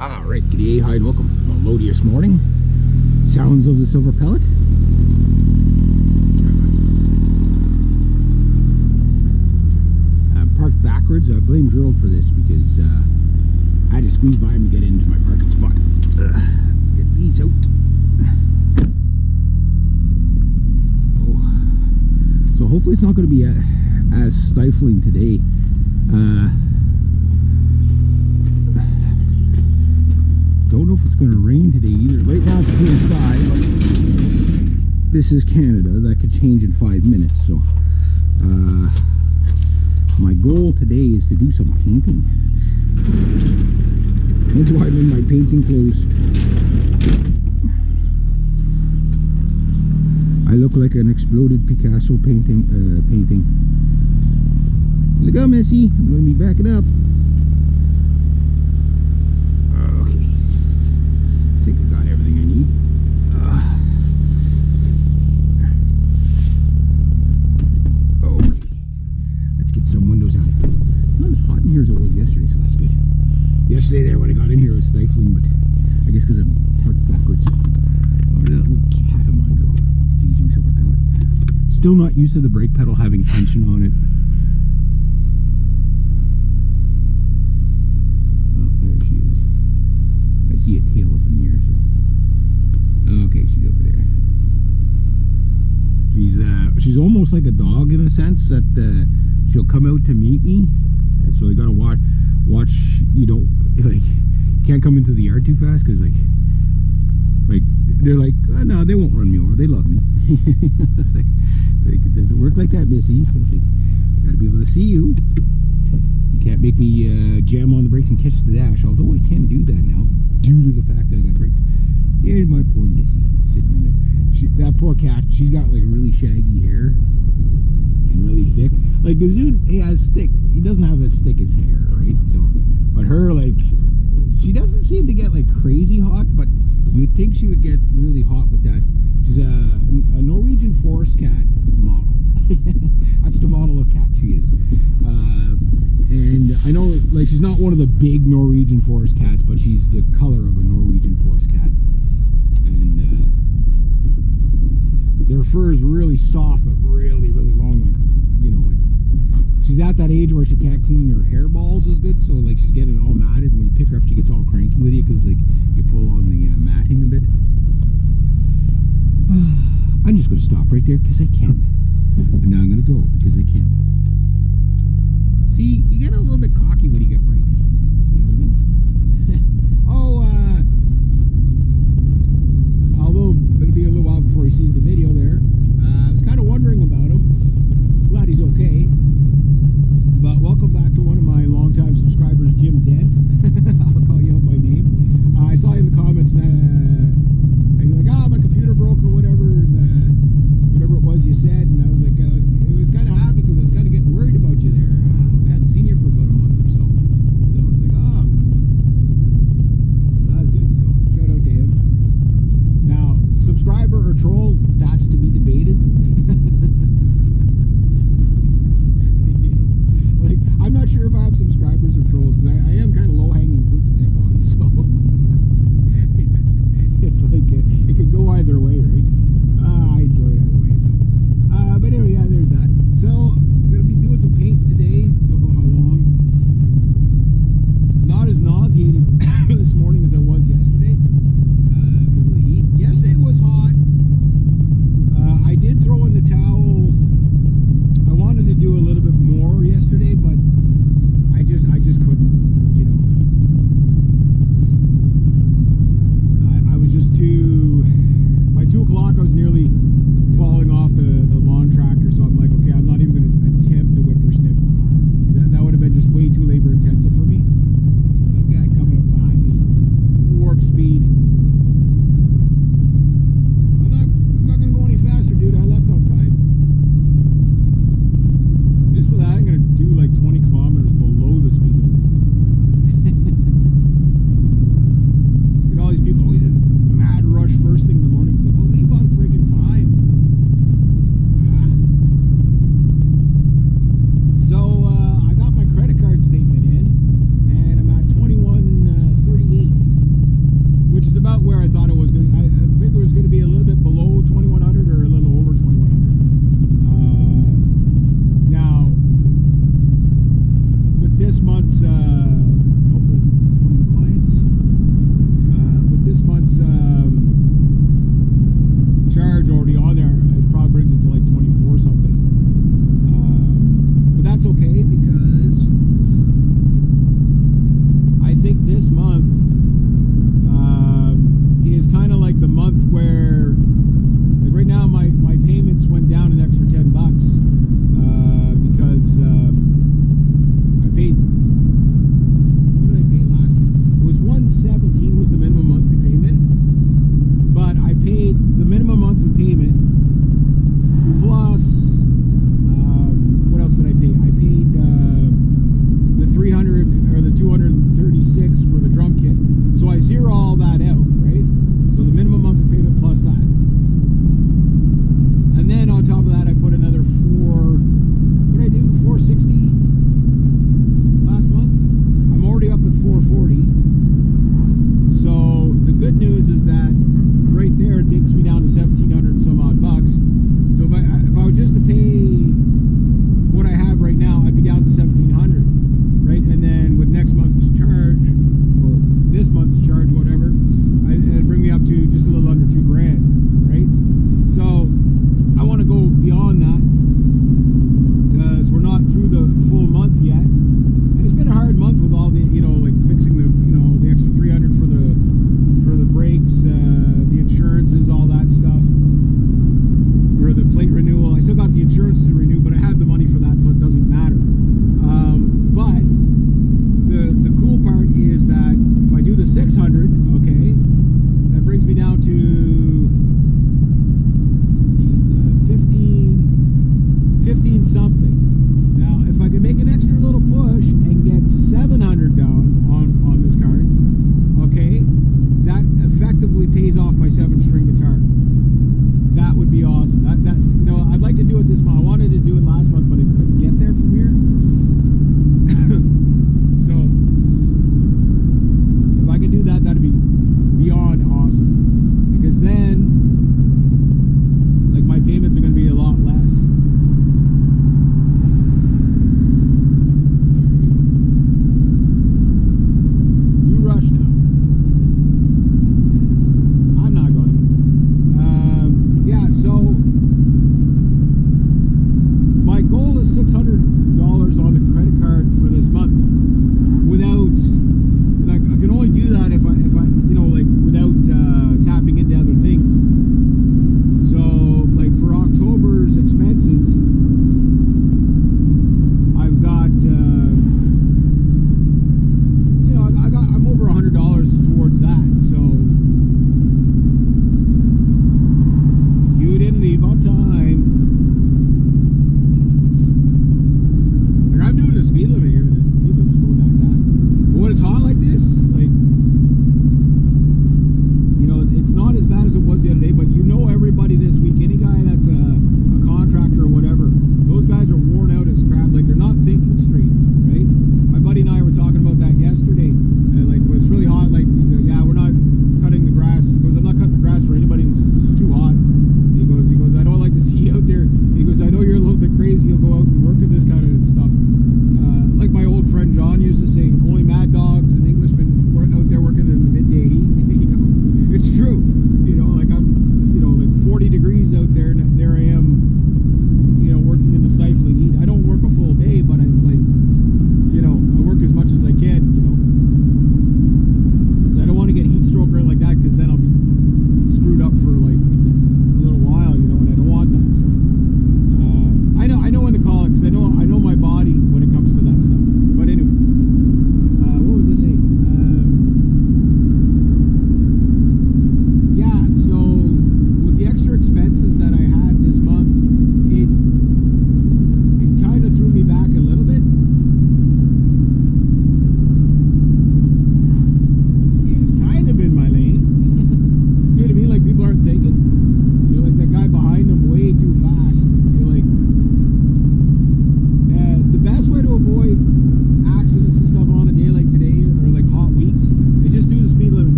Alright, g'day, hi and welcome. I'm on Lodi this morning. Sounds of the silver pellet. Parked backwards. I blame Gerald for this because I had to squeeze by him to get into my parking spot. Get these out. Oh. So hopefully it's not going to be as stifling today. Don't know if it's going to rain today either. Right now it's clear sky, but this is Canada. That could change in 5 minutes. So my goal today is to do some painting. That's why I'm in my painting clothes. I look like an exploded Picasso painting. Look how messy. I'm going to be backing up. Yesterday there when I got in here it was stifling, but I guess because I'm parked backwards. Where did that little cat of mine go? Gauging silver pellet. Still not used to the brake pedal having tension on it. Oh, there she is. I see a tail up in the air, so. Okay, she's over there. She's almost like a dog in a sense that she'll come out to meet me, and so I gotta watch you don't like can't come into the yard too fast because like they're like, oh, no, they won't run me over, they love me. it's like it doesn't work like that, Missy. It's like, I gotta be able to see you. You can't make me jam on the brakes and kiss the dash, although I can do that now due to the fact that I got brakes. There's my poor Missy sitting on there. That poor cat, she's got like really shaggy hair and really thick. Like Gazoon, he has thick. He doesn't have as thick as hair, right? So, but her, like, she doesn't seem to get like crazy hot, but you'd think she would get really hot with that. She's a Norwegian forest cat model. That's the model of cat she is. And I know, like, she's not one of the big Norwegian forest cats, but she's the color of a Norwegian forest cat. And their fur is really soft, but really, really long. Like, you know, like she's at that age where she can't clean her hair balls as good, so like she's getting all matted. When you pick her up, she gets all cranky with you because like you pull on the matting a bit. I'm just going to stop right there because I can, and now I'm going to go because I can. See, you get a little bit cocky when you get brakes. You know what I mean? Although it'll be a little while before he sees the video there. I was kind of wondering about him. Glad he's okay. But welcome back to one of my longtime subscribers, Jim Dent. I'll call you out by name. I saw you in the comments that you're like, oh, my computer broke or whatever, and whatever it was you said, and I was like, it was kind of happy because I was kind of about where I thought